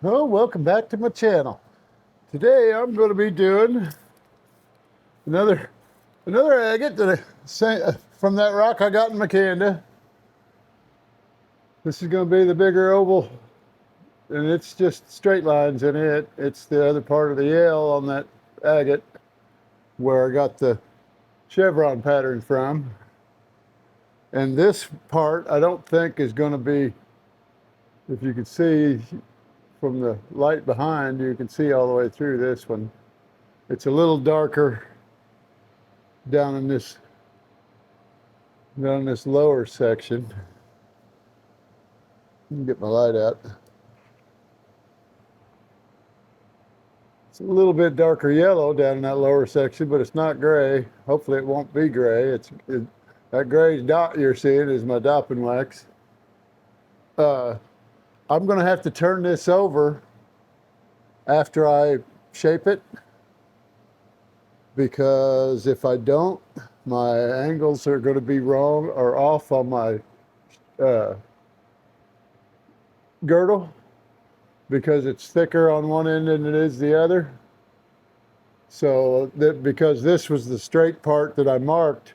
Oh, welcome back to my channel. Today I'm going to be doing another agate from that rock I got in Macanda. This is going to be the bigger oval, and it's just straight lines in it. It's the other part of the L on that agate where I got the chevron pattern from. And this part I don't think is going to be, if you can see from the light behind, you can see all the way through this one. It's a little darker down in this lower section. Let me get my light out. It's a little bit darker yellow down in that lower section, but it's not gray. Hopefully it won't be gray. That gray dot you're seeing is my Doppin wax. I'm going to have to turn this over after I shape it, because if I don't, my angles are going to be wrong or off on my girdle, because it's thicker on one end than it is the other. So because this was the straight part that I marked,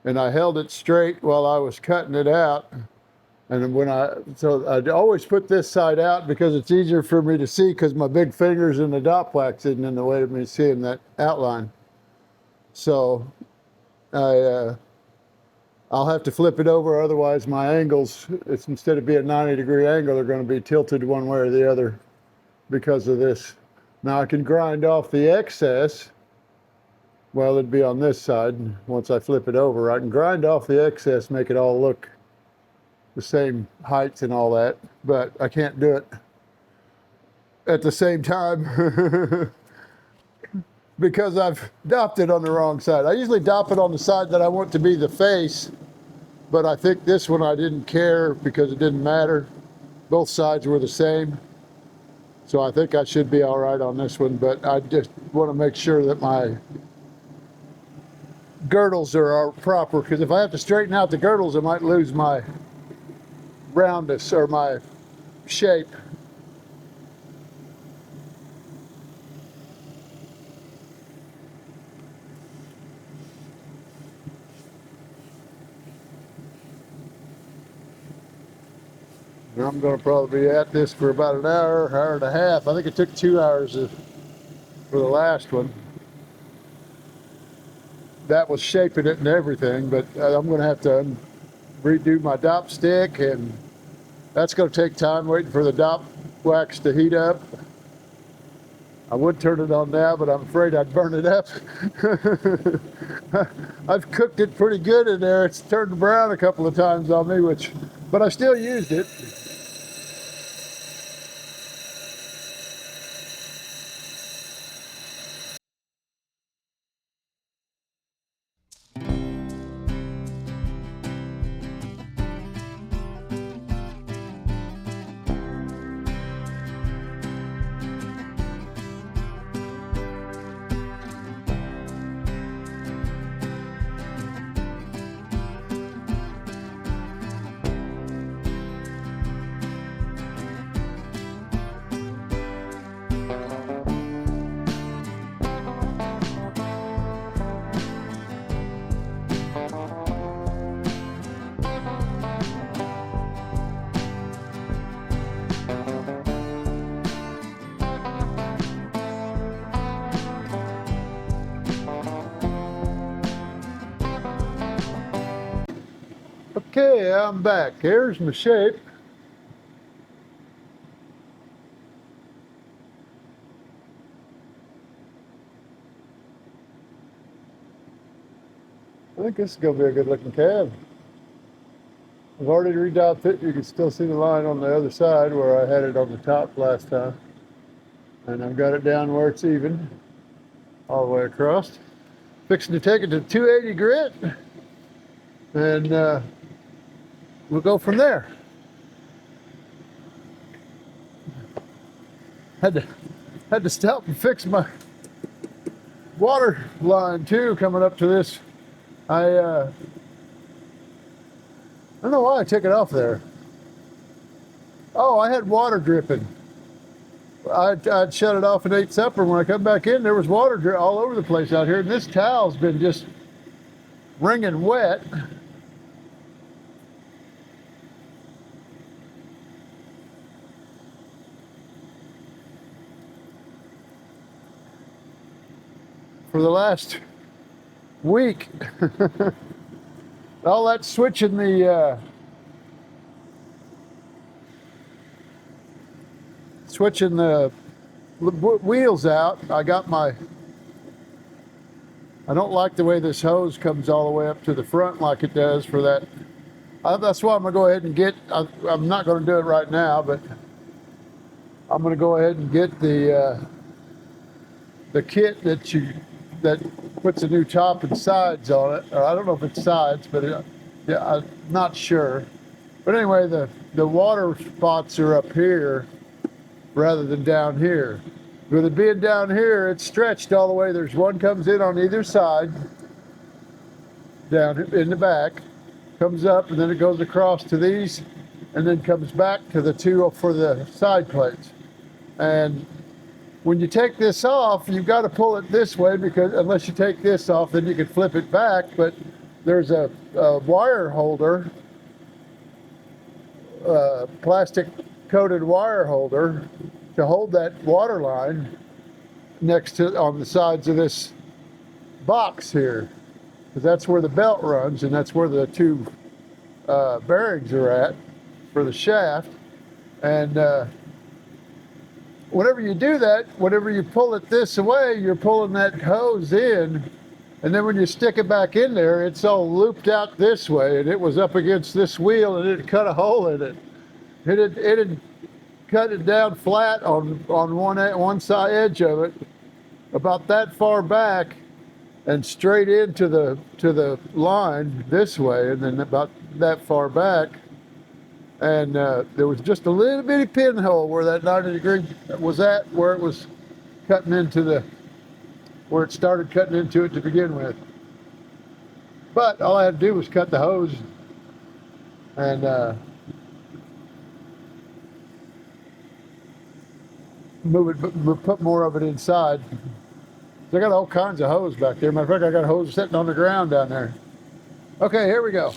and I held it straight while I was cutting it out, and so I'd always put this side out because it's easier for me to see, because my big fingers and the dop wax isn't in the way of me seeing that outline. So I'll have to flip it over, otherwise my angles, instead of being a 90-degree angle, they're going to be tilted one way or the other because of this. Now I can grind off the excess. Well, it'd be on this side. Once I flip it over, I can grind off the excess, make it all look the same heights and all that, but I can't do it at the same time because I've dopped it on the wrong side. I usually dop it on the side that I want to be the face, but I think this one I didn't care because it didn't matter. Both sides were the same. So I think I should be all right on this one, but I just want to make sure that my girdles are proper, because if I have to straighten out the girdles, I might lose my roundness or my shape. And I'm going to probably be at this for about an hour and a half. I think it took 2 hours for the last one. That was shaping it and everything, but I'm going to have to redo my dop stick, and that's going to take time waiting for the dop wax to heat up. I would turn it on now, but I'm afraid I'd burn it up. I've cooked it pretty good in there. It's turned brown a couple of times on me, but I still used it. Okay, I'm back. Here's my shape. I think this is going to be a good looking cab. I've already redopped it. You can still see the line on the other side where I had it on the top last time. And I've got it down where it's even, all the way across. Fixing to take it to 280 grit, and we'll go from there. Had to stop and fix my water line too, coming up to this. I don't know why I took it off there. Oh, I had water dripping. I'd shut it off and ate supper. When I come back in, there was water all over the place out here, and this towel's been just wringing wet. For the last week. All that switching the wheels out. I don't like the way this hose comes all the way up to the front like it does for that. That's why I'm gonna go ahead and get, I'm not gonna do it right now, but I'm gonna go ahead and get the kit that puts a new top and sides on it. Or I don't know if it's sides, but yeah, I'm not sure. But anyway, the water spots are up here rather than down here. With it being down here, it's stretched all the way. There's one comes in on either side, down in the back, comes up, and then it goes across to these, and then comes back to the two for the side plates. And when you take this off, you've got to pull it this way, because unless you take this off, then you can flip it back. But there's a wire holder, plastic coated wire holder to hold that water line next to, on the sides of this box here, because that's where the belt runs, and that's where the two bearings are at for the shaft. And whenever you do that, whenever you pull it this way, you're pulling that hose in, and then when you stick it back in there, it's all looped out this way, and it was up against this wheel, and it cut a hole in it. It had cut it down flat on one side edge of it, about that far back, and straight into the line this way, and then about that far back. And there was just a little bitty pinhole where that 90-degree was at, where it was cutting into where it started cutting into it to begin with. But all I had to do was cut the hose and put more of it inside. So I got all kinds of hose back there. Matter of fact, I got a hose sitting on the ground down there. Okay, here we go.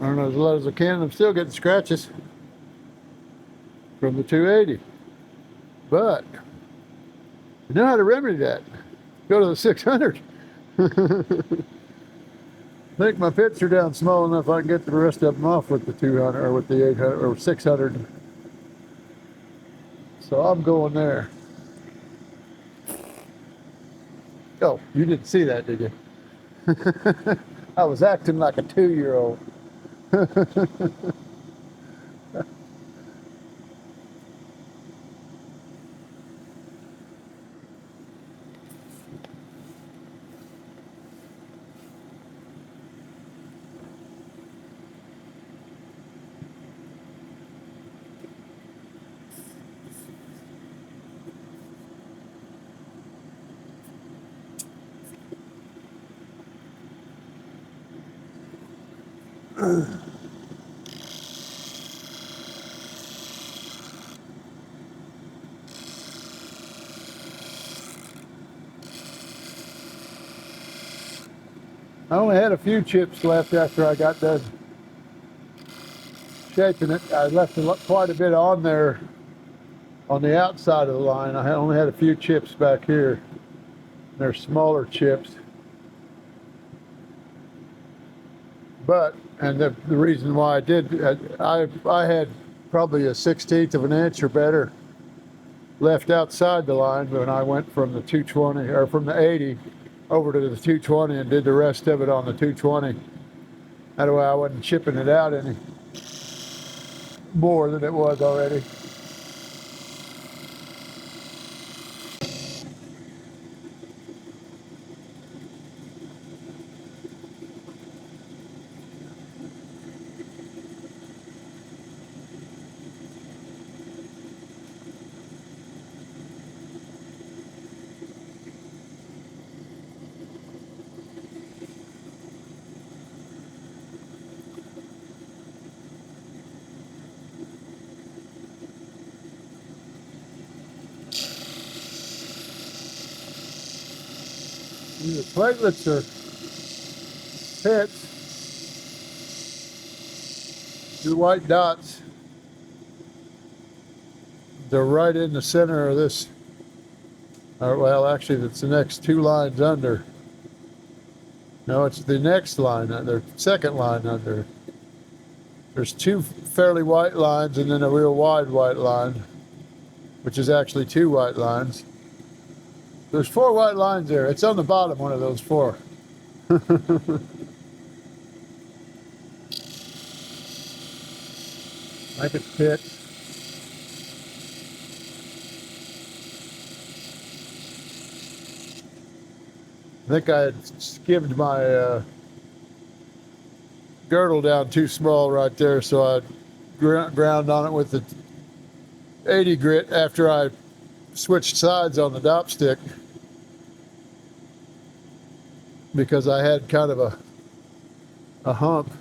I don't know, as low as I can, I'm still getting scratches from the 280. But you know how to remedy that. Go to the 600. I think my pits are down small enough I can get the rest of them off with the 200 or with the 800 or 600. So I'm going there. Oh, you didn't see that, did you? I was acting like a 2-year-old. I only had a few chips left after I got done shaping it. I left quite a bit on there on the outside of the line. I only had a few chips back here. They're smaller chips. But, and the reason why I did, I had probably a 1/16 of an inch or better left outside the line when I went from the 220 or from the 80 over to the 220 and did the rest of it on the 220. That way I wasn't chipping it out any more than it was already. Either platelets or pits. The white dots, they're right in the center of this. Or, well, actually, it's the next two lines under. No, it's the next line under, second line under. There's two fairly white lines and then a real wide white line, which is actually two white lines. There's four white lines there. It's on the bottom, one of those four. Like it's pit. I think I had skimmed my girdle down too small right there, so I ground on it with the 80 grit after I switched sides on the dop stick, because I had kind of a hump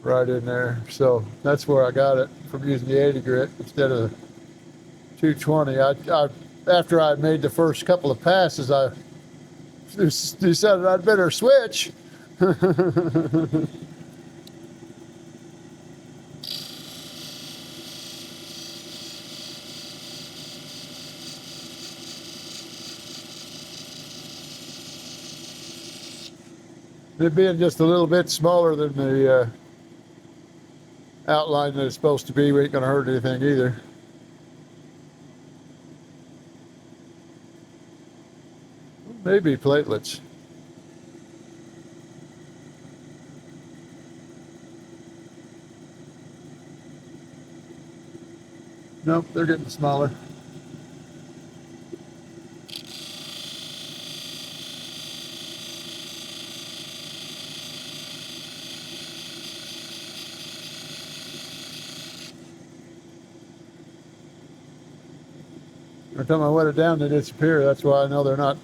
right in there. So that's where I got it from, using the 80 grit instead of the 220. I after I made the first couple of passes, I decided I'd better switch. It being just a little bit smaller than the outline that it's supposed to be, we ain't gonna hurt anything either. Maybe platelets. Nope, they're getting smaller. Every time I wet it down, they disappear. That's why I know they're not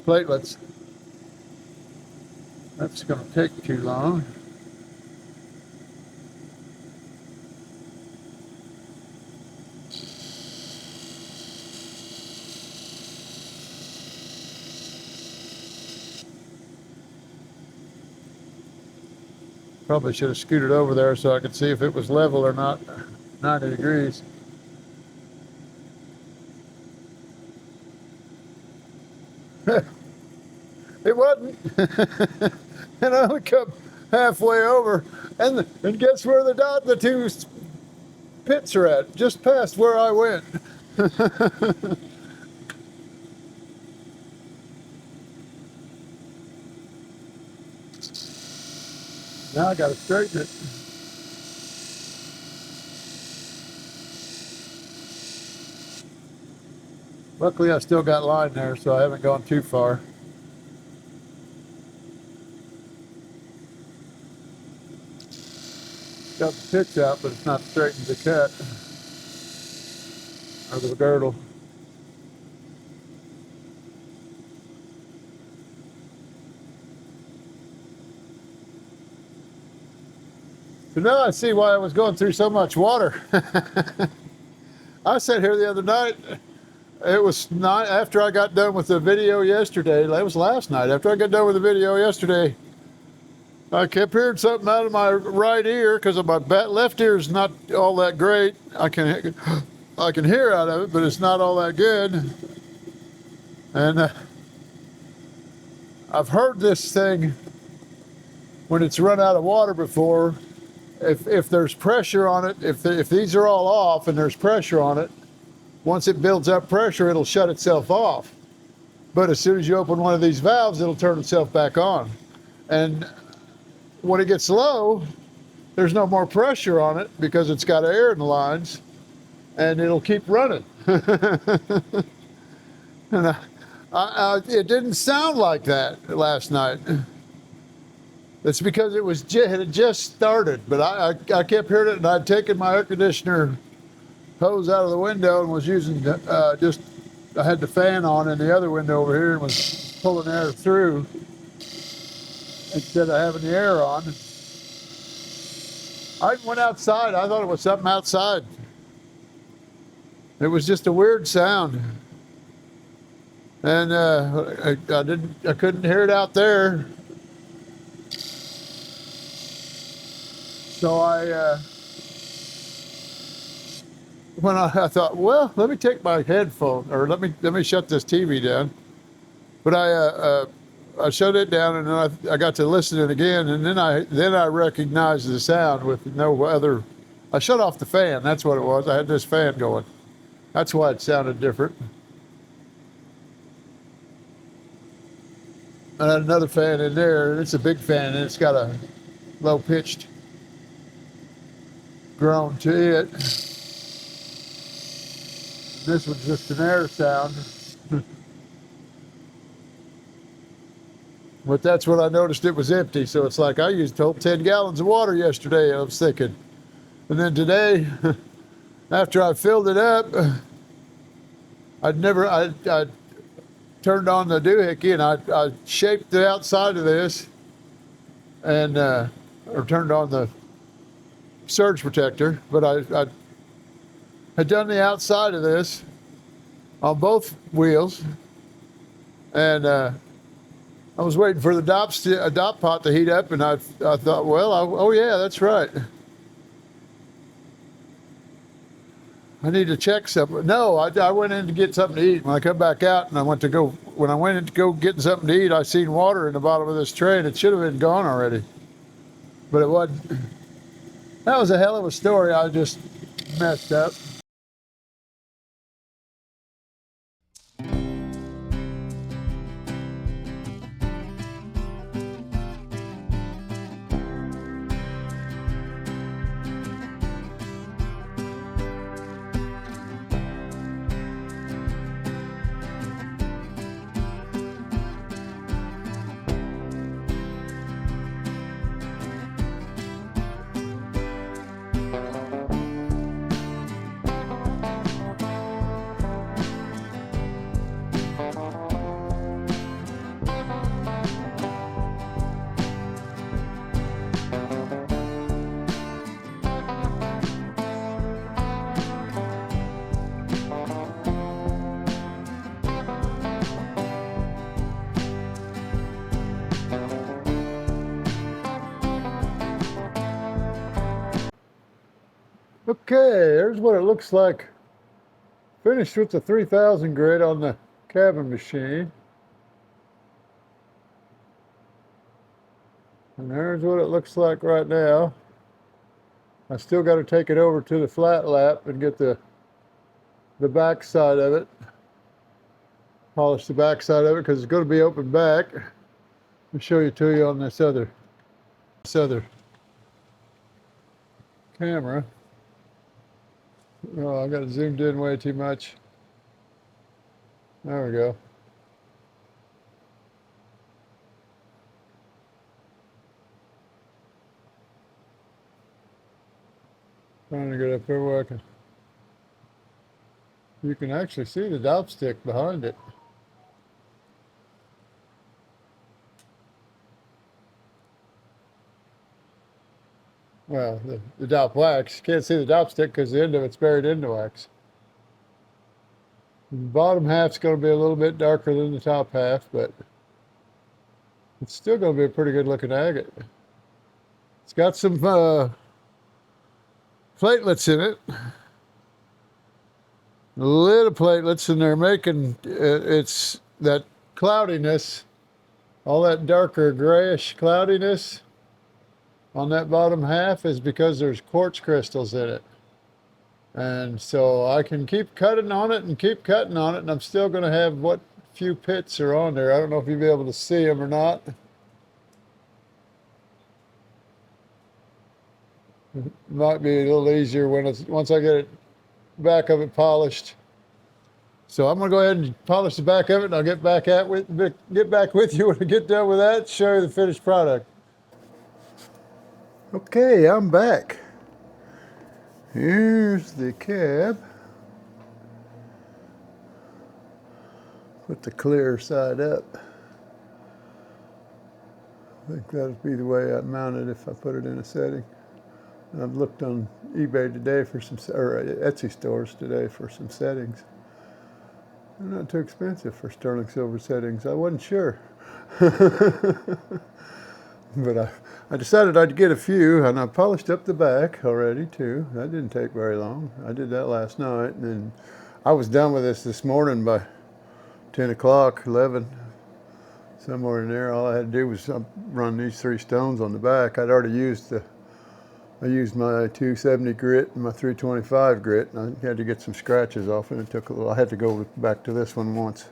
platelets. That's going to take too long. Probably should have scooted over there so I could see if it was level or not. 90 degrees. It wasn't. And I only come halfway over, and guess where the two pits are at? Just past where I went. Now I got to straighten it. Luckily, I still got line there, so I haven't gone too far. Got the pitch out, but it's not straightened the cut over the girdle. So now I see why I was going through so much water. I sat here the other night. It was not after I got done with the video yesterday. That was last night. After I got done with the video yesterday, I kept hearing something out of my right ear because my left ear is not all that great. I can hear out of it, but it's not all that good. And I've heard this thing when it's run out of water before. If there's pressure on it, if these are all off and there's pressure on it, once it builds up pressure, it'll shut itself off. But as soon as you open one of these valves, it'll turn itself back on. And when it gets low, there's no more pressure on it because it's got air in the lines, and it'll keep running. And it didn't sound like that last night. It's because it had just started, but I kept hearing it, and I'd taken my air conditioner hose out of the window and was using I had the fan on in the other window over here and was pulling air through instead of having the air on. I went outside. I thought it was something outside. It was just a weird sound, and I couldn't hear it out there. So I thought, well, let me take my headphone, or let me shut this TV down. But I shut it down, and then I got to listen to it again, and then I recognized the sound with no other. I shut off the fan. That's what it was. I had this fan going. That's why it sounded different. I had another fan in there, and it's a big fan, and it's got a low-pitched groan to it. This was just an air sound. But that's when I noticed it was empty. So it's like I used 10 gallons of water yesterday, I was thinking. And then today, after I filled it up, I turned on the doohickey and I shaped the outside of this and, or turned on the surge protector, but I had done the outside of this on both wheels, and I was waiting for the dop pot to heat up, and I thought, well, oh yeah, that's right. I need to check something. No, I went in to get something to eat. When I come back out, and when I went in to go get something to eat, I seen water in the bottom of this tray, and it should have been gone already, but it wasn't. That was a hell of a story. I just messed up. Okay, there's what it looks like. Finished with the 3000 grit on the cabin machine. And there's what it looks like right now. I still got to take it over to the flat lap and get the back side of it. Polish the back side of it because it's going to be open back. I'll show you on this other camera. Oh, I got it zoomed in way too much. There we go. Trying to get up there where you can actually see the dop stick behind it. Well, the dop wax. You can't see the dop stick because the end of it's buried in the wax. The bottom half's going to be a little bit darker than the top half, but it's still going to be a pretty good looking agate. It's got some platelets in it. A little platelets, and they're making it's that cloudiness All that darker grayish cloudiness on that bottom half is because there's quartz crystals in it. And so I can keep cutting on it and keep cutting on it, and I'm still going to have what few pits are on there. I don't know if you'll be able to see them or not. Might be a little easier when once I get it back of it polished. So I'm gonna go ahead and polish the back of it, and I'll get back with you when I get done with that. Show you the finished product. Okay, I'm back. Here's the cab. Put the clear side up. I think that'd be the way I'd mount it if I put it in a setting. I've looked on eBay today for some, or Etsy stores today for some settings. They're not too expensive for sterling silver settings. I wasn't sure. But I decided I'd get a few, and I polished up the back already too. That didn't take very long. I did that last night, and then I was done with this morning by 10 o'clock, 11, somewhere in there. All I had to do was run these 3 stones on the back. I'd already used I used my 270 grit and my 325 grit, and I had to get some scratches off, and it took a little. I had to go back to this one once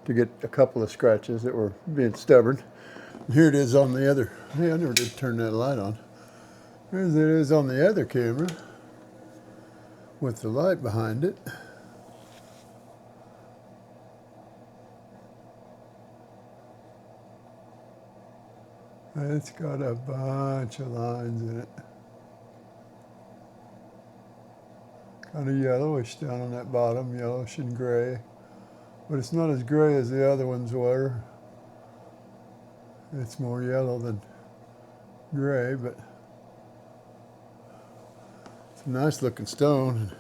to get a couple of scratches that were being stubborn. And here it is on the other. Hey, I never did turn that light on. Here it is on the other camera with the light behind it. It's got a bunch of lines in it. Kind of yellowish down on that bottom, yellowish and gray. But it's not as gray as the other ones were. It's more yellow than gray, but it's a nice looking stone.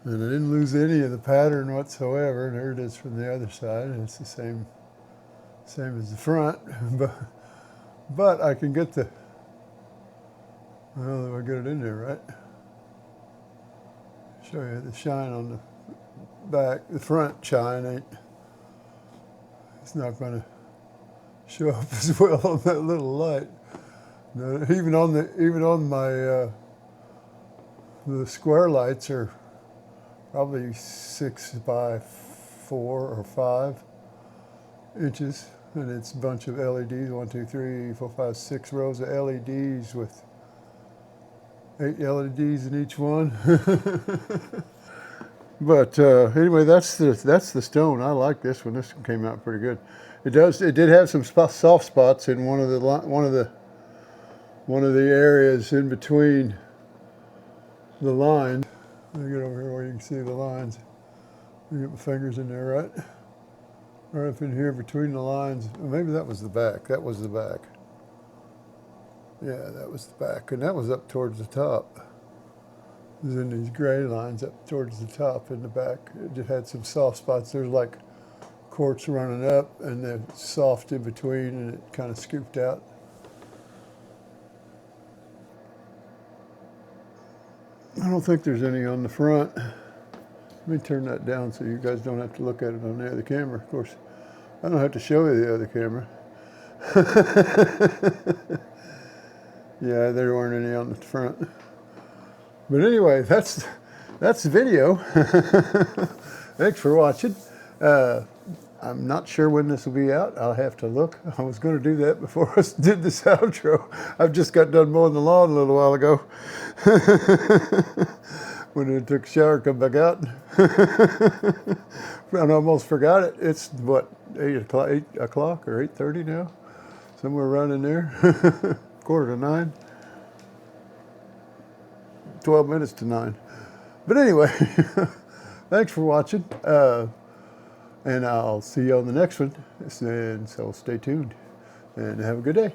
And I didn't lose any of the pattern whatsoever. There it is from the other side. It's the same as the front. But I can get the, well, if I get it in there right. Show you the shine on the back. The front shine ain't, it's not going to show up as well on that little light. Even on my the square lights are probably 6 by 4 or 5 inches, and it's a bunch of LEDs. 1, 2, 3, 4, 5, 6 rows of LEDs with 8 LEDs in each one. But anyway, that's the stone. I like this one. This one came out pretty good. It did have some soft spots in one of the areas in between the lines. Let me get over here where you can see the lines. Let me get my fingers in there, right? Right up in here between the lines. Maybe that was the back. That was the back. Yeah, that was the back, and that was up towards the top. It was in these gray lines up towards the top in the back. It just had some soft spots. There's like quartz running up, and then soft in between, and it kind of scooped out. I don't think there's any on the front. Let me turn that down so you guys don't have to look at it on the other camera. Of course, I don't have to show you the other camera. Yeah, there weren't any on the front. But anyway, that's the video. Thanks for watching. I'm not sure when this will be out. I'll have to look. I was going to do that before I did this outro. I've just got done mowing the lawn a little while ago. When I took a shower, come back out. I almost forgot it. It's what, 8 o'clock or 8:30 now? Somewhere around in there. 8:45. 12 minutes to 9. But anyway, thanks for watching. And I'll see you on the next one. And so stay tuned and have a good day.